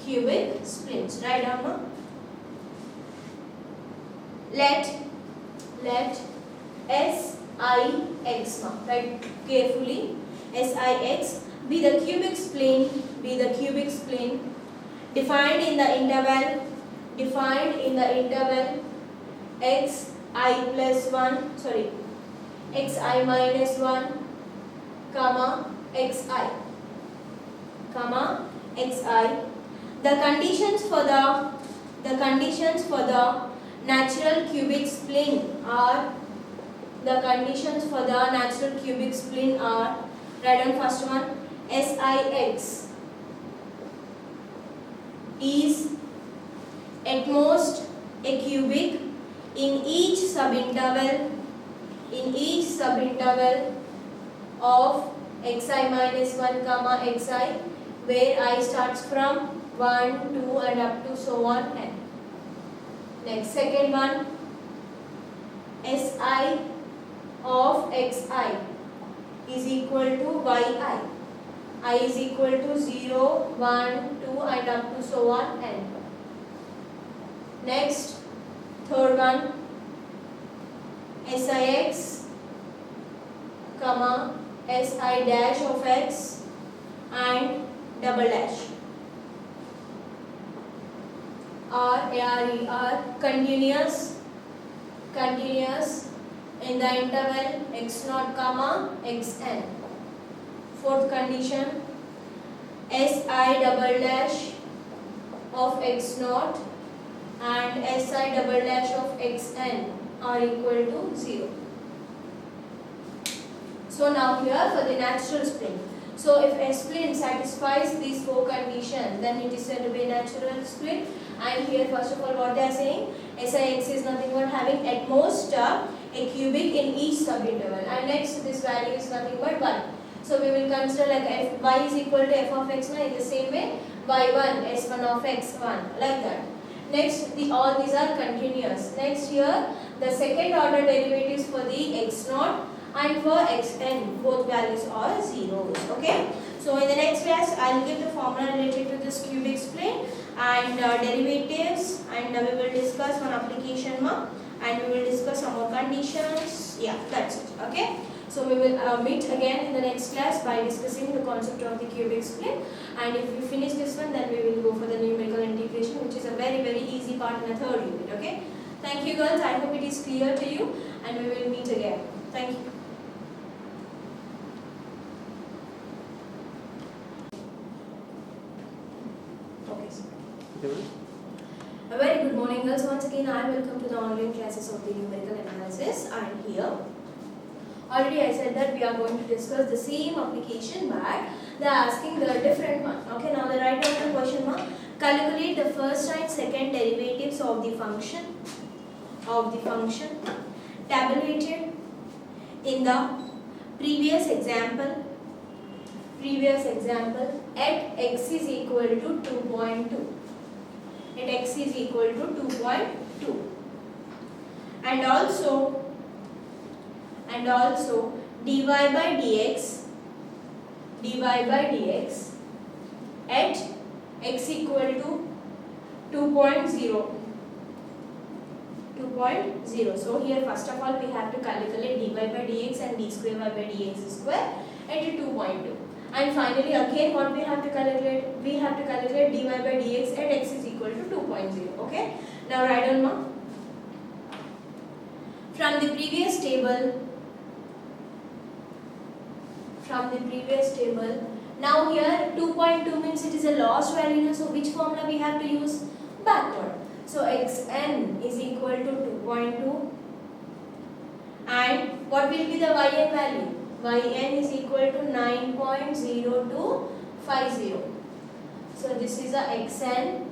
cubic splints. Write down now. Let SIX now. Write carefully. SIX be the cubic splint. Defined in the interval xi plus 1, sorry, xi minus 1, comma xi. The conditions for the natural cubic splint are write down first one. SIX is at most a cubic in each subinterval of xi minus 1 comma xi, where I starts from 1, 2 and up to so on n. Next, second one, Si of xi is equal to yi. I is equal to 0, 1, 2 and up to so on n. Next, third one, SIX, comma, SI dash of x and double dash are continuous in the interval x0 comma xn. Fourth condition, SI double dash of x0 and SI double dash of xn are equal to 0. So now here for the natural splint. So if a splint satisfies these four conditions, then it is said to be a natural splint. And here first of all what they are saying, SIX is nothing but having at most a cubic in each subinterval. And next this value is nothing but 1. So we will consider like f, y is equal to f of x1 in the same way, y1 s1 of x1 like that. Next all these are continuous. Next here the second order derivatives for the x0 and for xn, both values are zeros. Okay. So in the next class I will give the formula related to this cubic splint and derivatives, and we will discuss one application mark, and we will discuss some more conditions. Yeah, that's it. Okay. So we will meet again in the next class by discussing the concept of the cubic splint, and if we finish this one then we will go for the numerical integration, which is a very easy part in the third unit. Okay. Thank you girls. I hope it is clear to you, and we will meet again. Thank you. A very good morning girls. Once again I welcome to the online classes of the numerical analysis, and here already I said that we are going to discuss the same application, but they are asking the different one. Okay, now the write down the question mark. Calculate the first and second derivatives of the function tabulated in the previous example at x is equal to 2.2. At x is equal to 2.2, and also dy by dx at x equal to 2.0. So here first of all we have to calculate dy by dx and d square y by dx square at 2.2. And finally again what we have to calculate? We have to calculate dy by dx at x is equal to 2.0. Okay. Now write down mark. From the previous table, now here 2.2 means it is a lost value. So which formula we have to use? Backward. So xn is equal to 2.2, and what will be the yn value? Yn is equal to 9.0250. So this is a xn,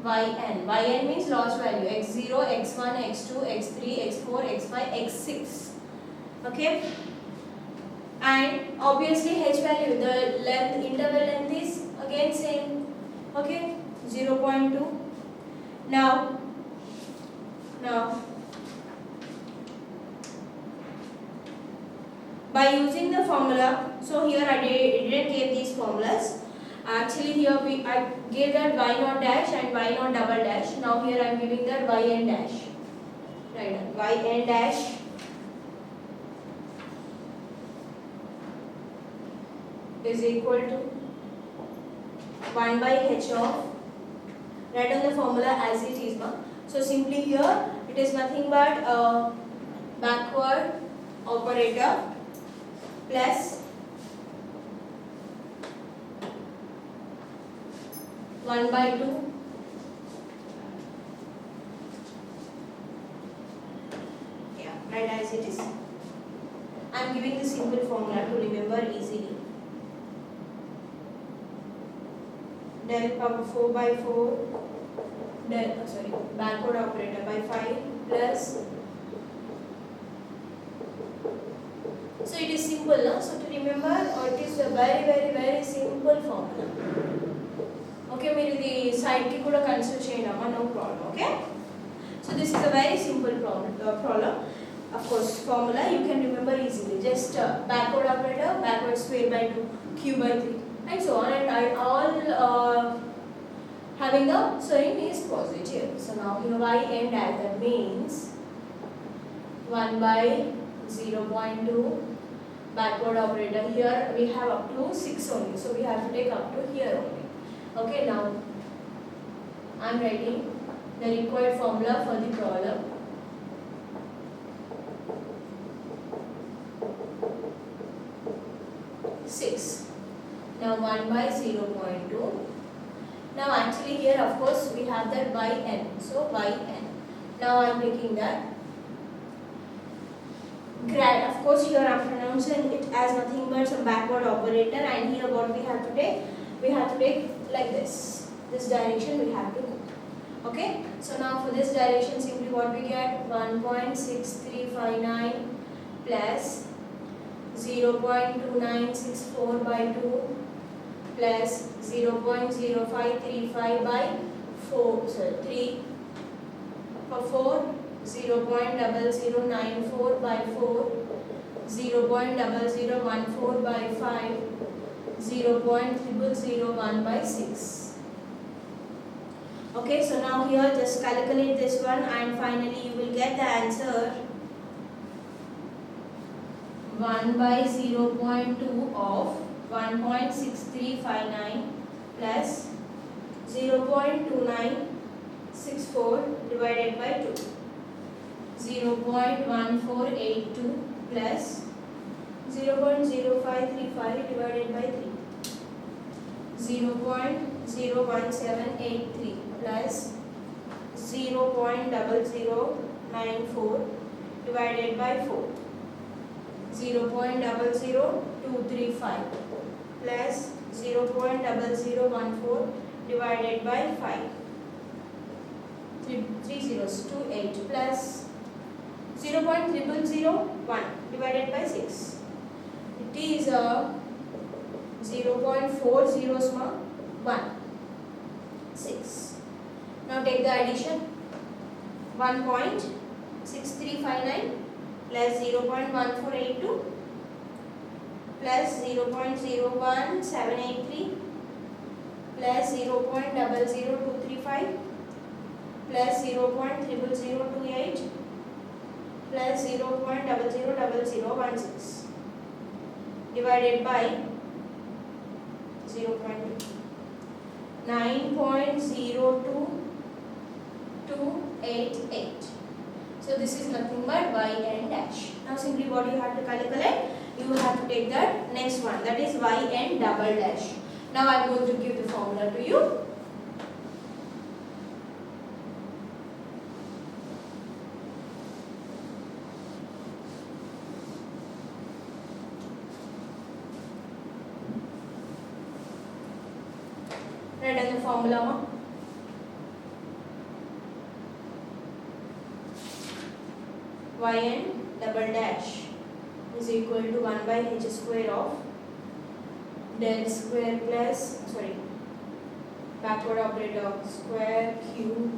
yn. Yn means lost value. x0, x1, x2, x3, x4, x5, x6. Okay. And obviously h value, the length, interval length is again same. Okay. 0.2. Now by using the formula, so here I didn't give these formulas. Actually here I gave that y naught dash and y naught double dash. Now here I am giving that yn dash. Right, yn dash is equal to 1 by h of, write down the formula as it is. So simply here it is nothing but backward operator plus 1 by 2 right as it is. I am giving the simple formula to remember easily. Del power 4 by 4 backward operator by 5 plus, so it is simple, no? So to remember, it is a very simple formula. Okay, మీరు ఇది side కి కూడా consider చేయడమా, no problem. Okay, so this is a very simple problem. Of course, formula you can remember easily. Just backward operator, backward square by 2, q by 3, and so on. And all having the sign is positive. So now here yn dash, that means 1 by 0.2 backward operator. Here we have up to 6 only, so we have to take up to here only. Okay, now I am writing the required formula for the problem. Now 1 by 0.2. Now actually here of course we have that yn. So yn. Now I am taking that grad. Of course here I am pronouncing it as nothing but some backward operator, and here what we have to take? We have to take like this. This direction we have to go. Okay. So now for this direction simply what we get? 1.6359 plus 0.2964 by 2 plus 0.0535 by 4, sorry, 3 for 4, 0.0094 by 4, 0.0014 by 5, 0.0001 by 6. Okay, so now here just calculate this one, and finally you will get the answer 1 by 0.2 of 1.6359 plus 0.2964 divided by 2, 0.1482 plus 0.0535 divided by 3, 0.01783 plus 0.0094 divided by 4, 0.00235 plus 0.0014 divided by 5, 3 zeros, 28 plus 0.0001 divided by 6. It is 0.40 6. Now take the addition. 1.6359 plus 0.1482 plus 0.01783 plus 0.00235 plus 0.00028 plus 0.000016 divided by 0.2, 9.02288. So this is nothing but yn dash. Now simply what you have to calculate? You have to take that next one, that is yn double dash. Now I am going to give the formula to you. Write down the formula. Yn double dash is equal to 1 by h square of del square plus, backward operator square q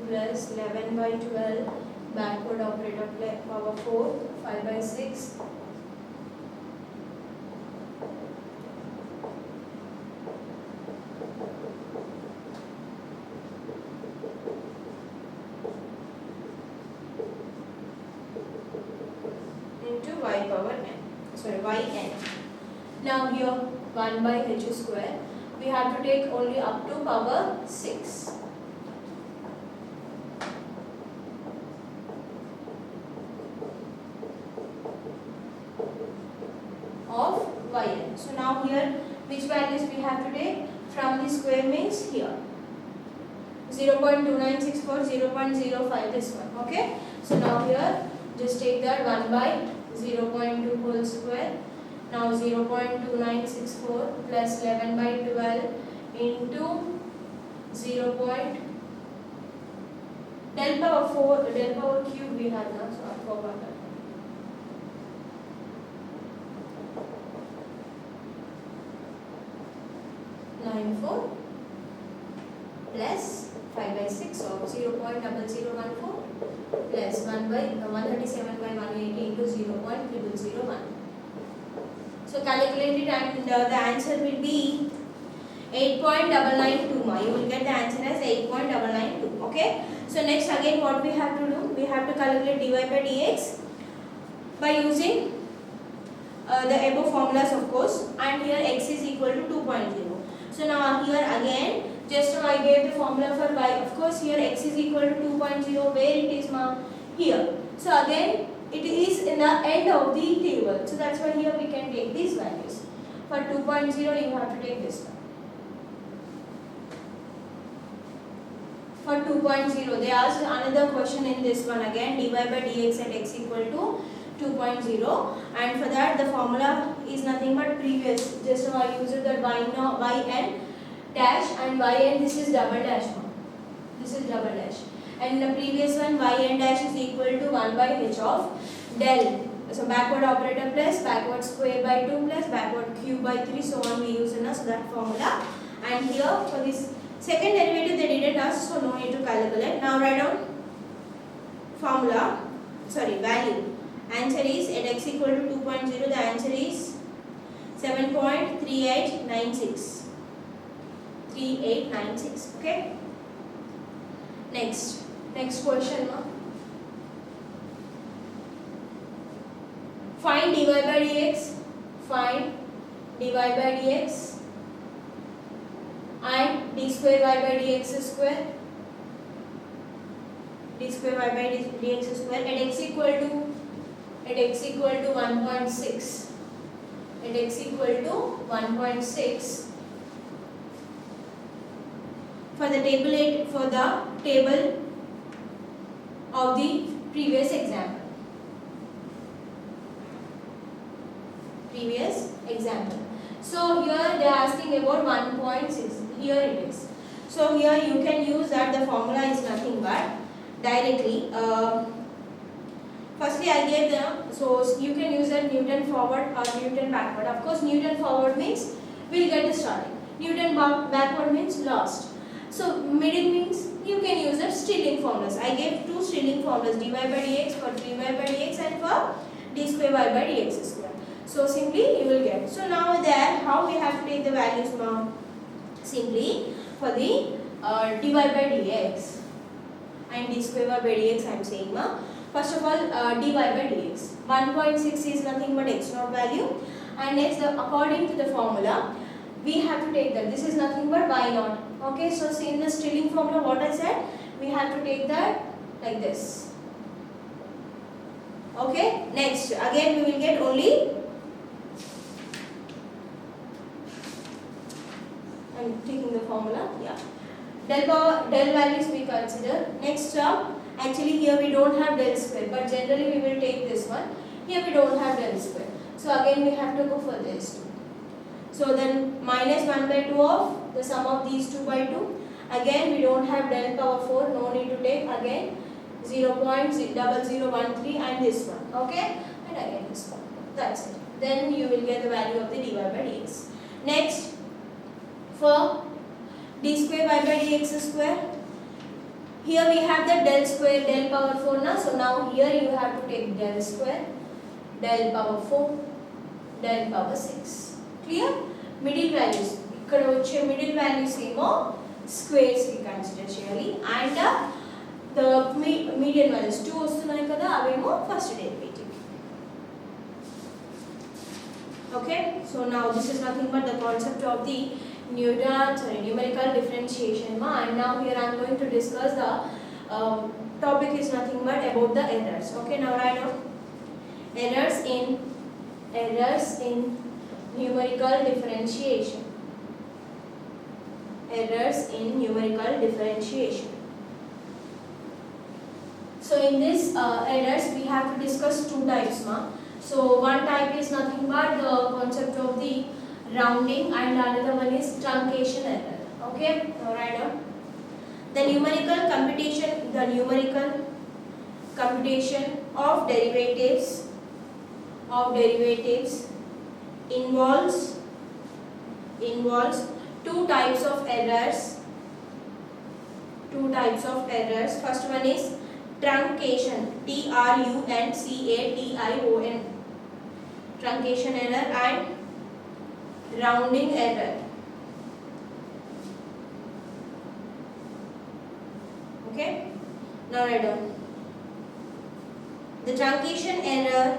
plus 11 by 12 backward operator power 4 5 by 6 5 yn. Now here 1 by h square, we have to take only up to power 6. Of yn. So now here which values we have to take? From the square means here 0.2964, 0.05, this one. Okay, so now here just take that 1 by 0.2 whole square. Now 0.2964 plus 11 by 12 into 0. Del power 4, del power cube we have now, so I forgot that. 94 plus 5 by 6 or 0.0014 plus 1 by 137 by 180 into 0.0001. So calculate it and the answer will be 8.992. You will get the answer as 8.992. Okay. So next again what we have to do? We have to calculate dy by dx by using the above formulas of course, and here x is equal to 2.0. So now here again just now I gave the formula for y. Of course here x is equal to 2.0. Where it is ma? Here. So again it is in the end of the table. So that's why here we can take these values. For 2.0 you have to take this one. For 2.0 they asked another question in this one again, dy by dx at x equal to 2.0, and for that the formula is nothing but previous. Just now I used that yn dash and yn, this is double dash one. This is double dash. And the previous one yn dash is equal to 1 by h of del. So backward operator plus backward square by 2 plus backward cube by 3, so on we use in us that formula. And here for this second derivative they didn't ask, so no need to calculate. Now write down formula, value. Answer is at x equal to 2.0, the answer is 7.3896. 3896. Okay. Next question. Find dy by dx. Find dy by dx and d square y by dx square. D square y by dx square at x equal to 1.6. At x equal to 1.6. For the table of the previous example. So here they are asking about 1.6. Here it is. So here you can use that the formula is nothing but directly. Firstly I gave them, so you can use that Newton forward or Newton backward. Of course Newton forward means we'll get the starting. Newton backward means lost. So middle means you can use the Stirling formulas. I gave two Stirling formulas, dy by dx for 3y by dx and for d square y by dx square. So simply you will get. So now there how we have to take the values now? Simply for the dy by dx and d square y by dx I am saying now. First of all dy by dx. 1.6 is nothing but x naught value, and next according to the formula we have to take that. This is nothing but y naught. Okay, so see in the Stirling formula what I said, we have to take that like this. Okay, next again we will get only, I am taking the formula, del values we consider. Next term, actually here we don't have del square, but generally we will take this one. Here we don't have del square, so again we have to go for this two. So then minus 1 by 2 of the sum of these 2 by 2. Again we don't have del power 4, no need to take. Again 0.0013 and this one. Okay, and again this one. That's it. Then you will get the value of the dy by dx. Next, for d square y by dx square, here we have the del square del power 4 now. So now here you have to take del square, del power 4, del power 6. Clear? Middle values. ఇక్కడ వచ్చే middle values ఏమో squares కి consider చేయాలి, and the median values 2 వస్తున్నాయి కదా, అవేమో first derivative. Okay, so now this is nothing but the concept of the numerical differentiation ma, and now here I am going to discuss the topic is nothing but about the errors. Okay, now write down errors in numerical differentiation. Errors in numerical differentiation. So in this errors we have to discuss two types ma. So one type is nothing but the concept of the rounding and another one is truncation error. Okay, now write down the numerical computation of derivatives involves two types of errors. First one is truncation, truncation, truncation error, and rounding error. Okay, now write down the truncation error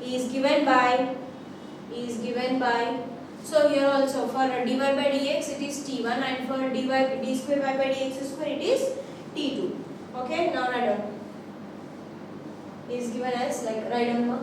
is given by so here also for dy by dx it is t1 and for d square y by dx square it is t2. Okay, now write down is given as like write down ma.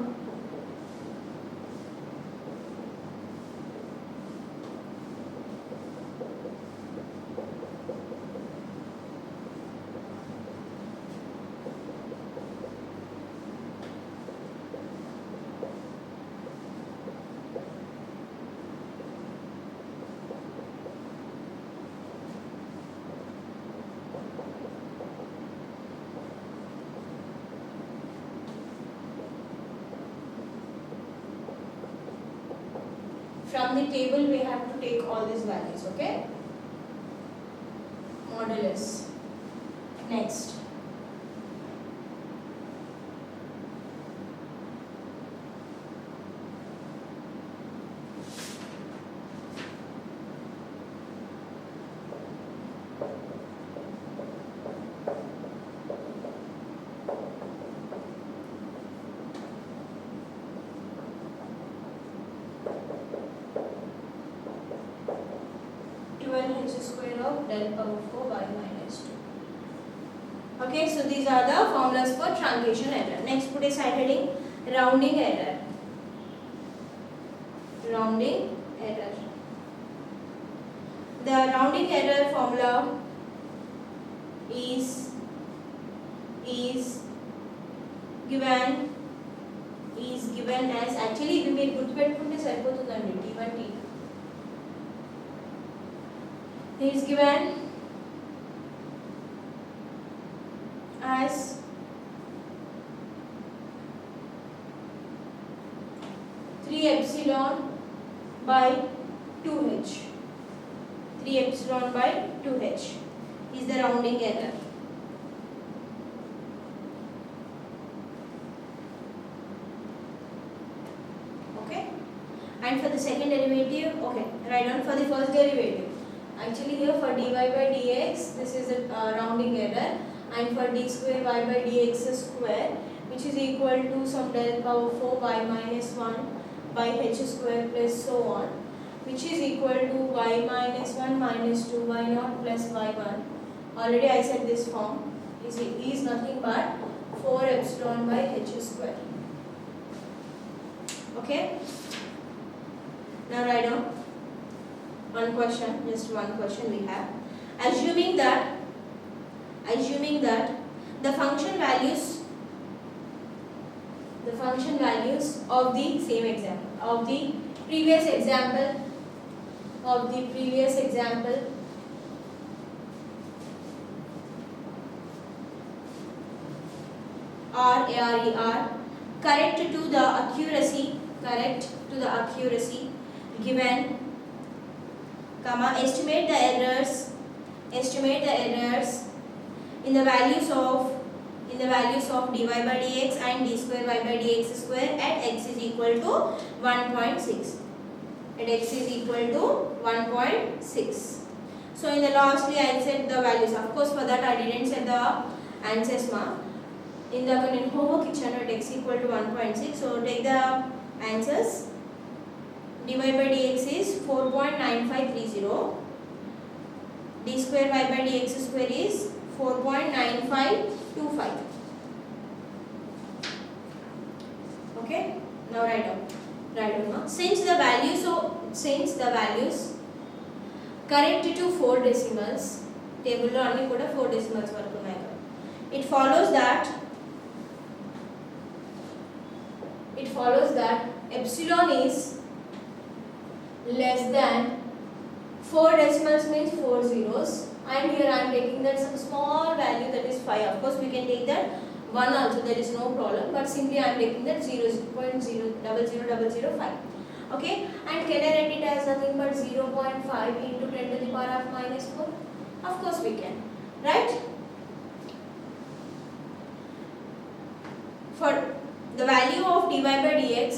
From the table we have to take all these values. Okay, modulus. Next, h square of del power 4 by minus 2. Okay, so these are the formulas for truncation error. Next, put a side heading rounding error. The rounding error formula is given as actually ఇది మీరు గుర్తుపెట్టుకుంటే సరిపోతుందండి t1 t2 is given as 3 epsilon by 2h. 3 epsilon by 2h is the rounding error. Okay, and for the second derivative, okay, write down for the first derivative. Actually here for dy by dx this is a rounding error, and for d square y by dx square which is equal to some del power 4 y minus 1 by h square plus so on, which is equal to y minus 1 minus 2 y naught plus y1. Already I said this form is nothing but 4 epsilon by h square. Okay, now write down one question, just one question we have. Assuming that the function values of the same example, of the previous example are correct to the accuracy given, estimate the errors in the values of dy by dx and d square y by dx square at x is equal to 1.6. So in the lastly I said the values. Of course for that I didn't set the answers ma. ఇందాక నేను homework ఇచ్చాను at x equal to 1.6. So take the answers. dy by dx is 4.9530. d square y by dx square is 4.9525. Okay, now write down now. Since the values correct to 4 decimals, table lo anni kuda 4 decimals varaku unnai kada, it follows that epsilon is less than 4 decimals means 4 zeros, and here I am taking that some small value, that is 5. Of course we can take that 1 also, there is no problem, but simply I am taking that 0.000005. Okay, and can I write it as nothing but 0.5 into 10 to the power of minus 4? Of course we can, right? For the value of dy by dx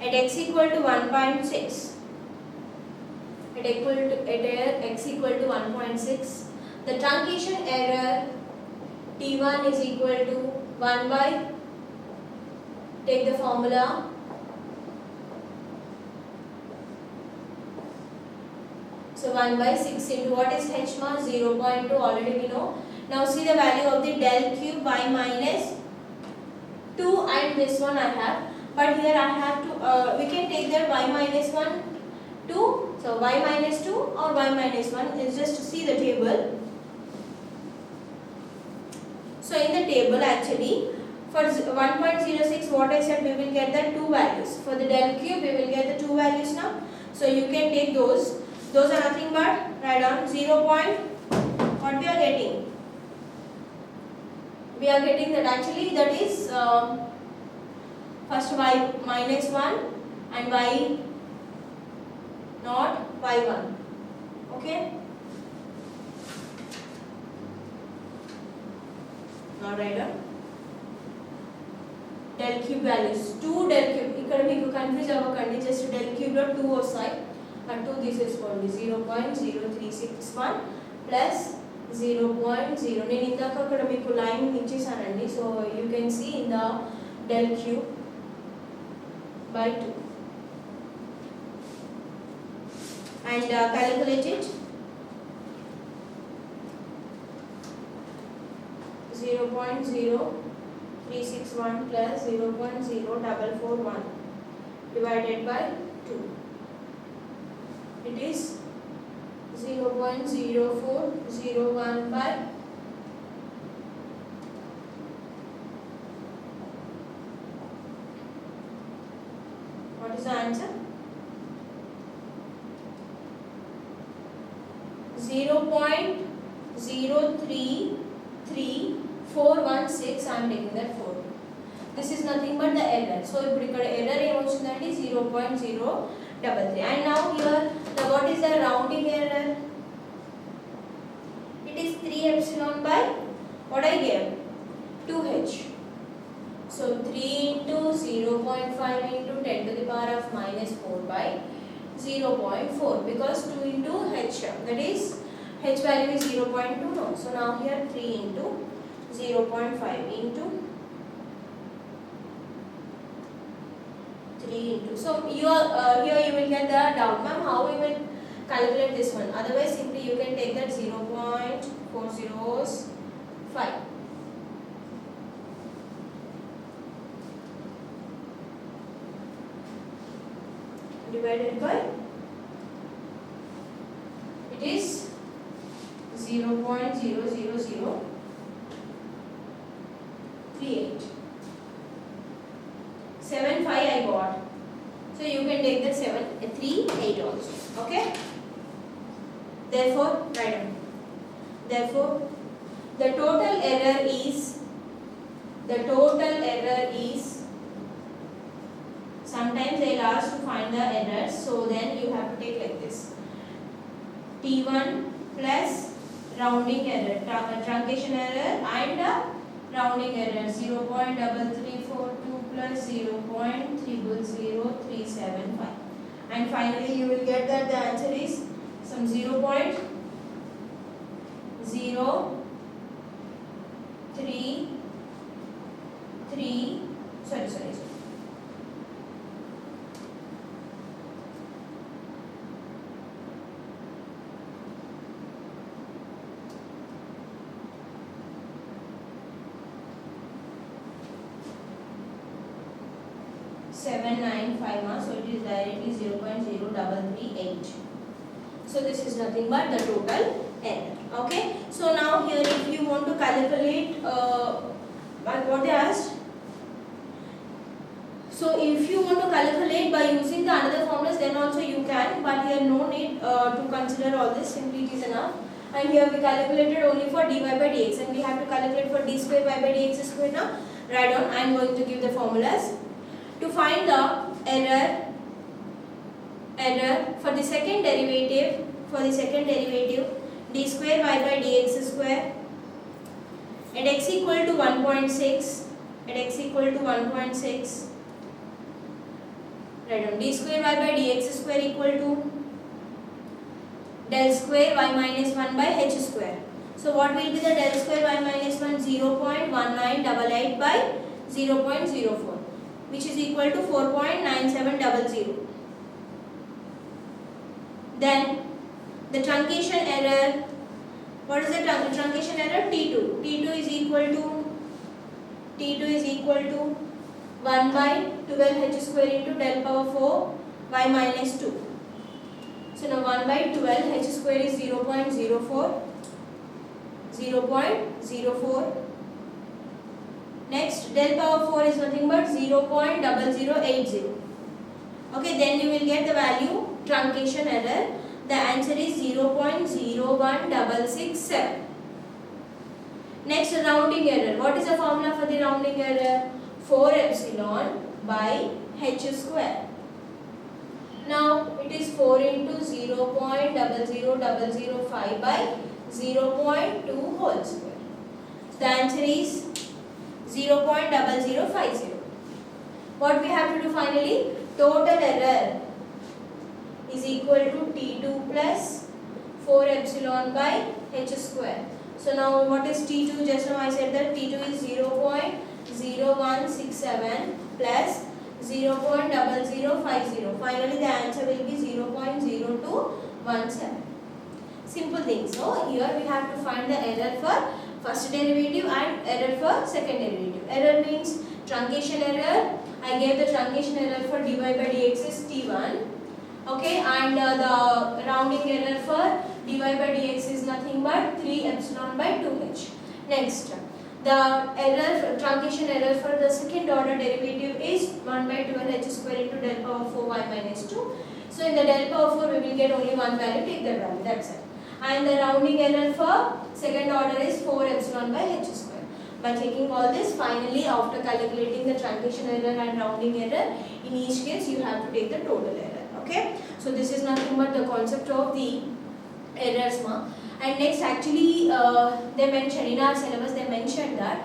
at x equal to 1.6, at x equal to 1.6, the truncation error t1 is equal to 1 by, take the formula, so 1 by 6 into what is h ma, 0.2, already we know. Now see the value of the del cube y minus 2, and this one I have, but here I have to, we can take that y minus 1, 2, so y minus 2 or y minus 1 is just to see the table. So in the table actually for 1.06, what I said, we will get the 2 values. For the del cube we will get the 2 values now, so you can take those are nothing but, write down 0. What we are getting? We are getting that actually, that is first y minus 1 and y not y1. Okay, now write down del cube values. 2 del cube, ఇక్కడ మీకు confuse అవ్వకండి, just del cube లో 2 వస్తాయి, and 2 తీసేసుకోండి. 0.0361 plus 0.0, నేను ఇందాక అక్కడ మీకు లైన్ ఇచ్చేసానండి, so you can see in the del cube by 2 and calculate it. 0.0361 plus 0.0441 divided by 2, it is 0.0401 by what is the answer? 0.033416. I am taking that 4. This is nothing but the error. So ఇప్పుడు ఇక్కడ error ఏమొచ్చిందండి, 0.033. and now here the what is the rounding error? It is 3 epsilon by what I gave, 2h. So 3 into 0.5 into 10 to the power of minus 4 by 0.4, because 2 into h, that is h value is 0.2 no. So now here 3 into 0.5 into 3 into, so you are here you will get the doubt, ma'am, how we will calculate this one? Otherwise simply you can take that 0.405 divided by, it is 0.00038. 75 I got, so you can take that 738 also. Okay, therefore write down, therefore the total error is sometimes they'll ask to find the errors, so then you have to take like this, t1 plus rounding error, truncation error and rounding error, 0.3342 plus 0.000375, and finally you will get that the answer is some 0.0334 3, sorry. 795, so it is directly 0.0338. So this is nothing but the total error. Okay. So now here if you want to calculate what they asked. So if you want to calculate by using the another formulas, then also you can, but here no need to consider all this, simply it is enough. And here we calculated only for dy by dx, and we have to calculate for d square y by dx square now. Write down. I am going to give the formulas. To find the error for the second derivative, d square y by dx square at x equal to 1.6, write down d square y by dx square equal to del square y minus 1 by h square. So what will be the del square y minus 1? 0.1988 by 0.04. Which is equal to 4.9700. Then the truncation error. What is the truncation error? T2. T2 is equal to 1 by 12 h square into del power 4 y minus 2. So now 1 by 12 h square is 0.04. Next, del power 4 is nothing but 0.0080. Okay, then you will get the value truncation error. The answer is 0.01667. Next, rounding error. What is the formula for the rounding error? 4 epsilon by h square. Now, it is 4 into 0.00005 by 0.2 whole square. The answer is 0.0050. What we have to do finally? Total error is equal to T2 plus 4 epsilon by h square. So now what is T2? Just now I said that T2 is 0.0167 plus 0.0050. Finally the answer will be 0.0217. Simple thing. So here we have to find the error for first derivative and error for second derivative. Error means truncation error. I gave the truncation error for dy by dx is T1. Okay, and the rounding error for dy by dx is nothing but 3 epsilon by 2h. Next, the truncation error for the second order derivative is 1 by 12 h square into del power 4 y minus 2. So in the del power 4 we will get only one value, take that value, that's it. And the rounding error for second order is 4 epsilon by h square. By taking all this, finally after calculating the truncation error and rounding error, in each case you have to take the total error. Okay, so this is nothing but the concept of the errors. And next, actually they mentioned in our syllabus, they mentioned that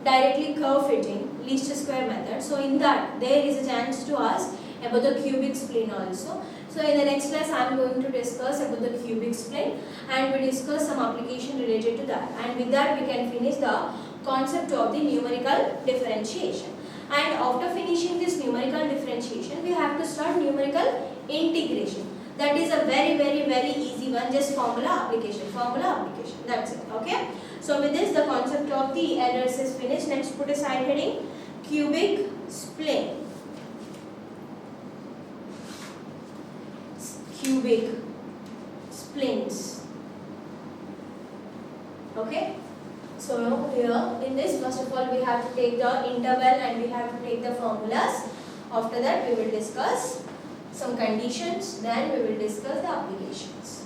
directly curve fitting least square method. So in that there is a chance to ask about the cubic spline also. So in the next class I am going to discuss about the cubic spline, and we discuss some application related to that, and with that we can finish the concept of the numerical differentiation. And after finishing this numerical differentiation, we have to start numerical integration. That is a very easy one, just formula application, that's it. Okay, so with this the concept of the errors is finished. Next, put a side heading, cubic spline. Cubic splines. Okay, so here in this, first of all we have to take the interval and we have to take the formulas. After that we will discuss some conditions, then we will discuss the applications.